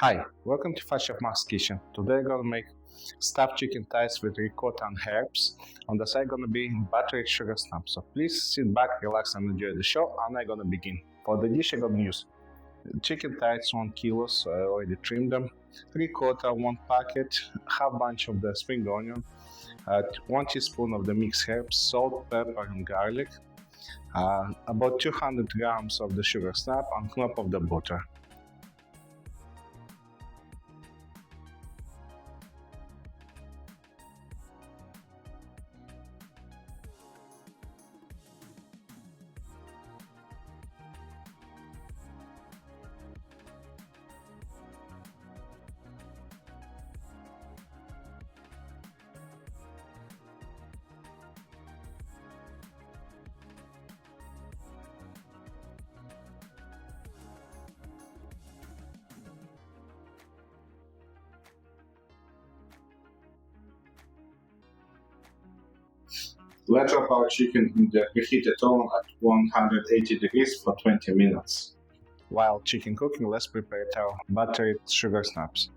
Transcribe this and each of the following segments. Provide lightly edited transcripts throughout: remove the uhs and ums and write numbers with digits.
Hi, welcome to Fat Chef Mark's Kitchen. Today I'm gonna make stuffed chicken thighs with ricotta and herbs. On the side gonna be buttered sugar snaps. So please sit back, relax and enjoy the show, and I'm gonna begin. For the dish I'm gonna use chicken thighs 1 kilo, so I already trimmed them, ricotta 1 packet, half bunch of the spring onion, 1 teaspoon of the mixed herbs, salt, pepper and garlic, about 200 grams of the sugar snap and knop of the butter. Let's wrap our chicken in the preheated oven at 180 degrees for 20 minutes. While chicken cooking, let's prepare our buttered sugar snaps.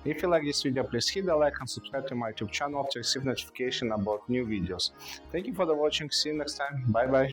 If you like this video, please hit the like and subscribe to my YouTube channel to receive notification about new videos. Thank you for the watching. See you next time. Bye bye.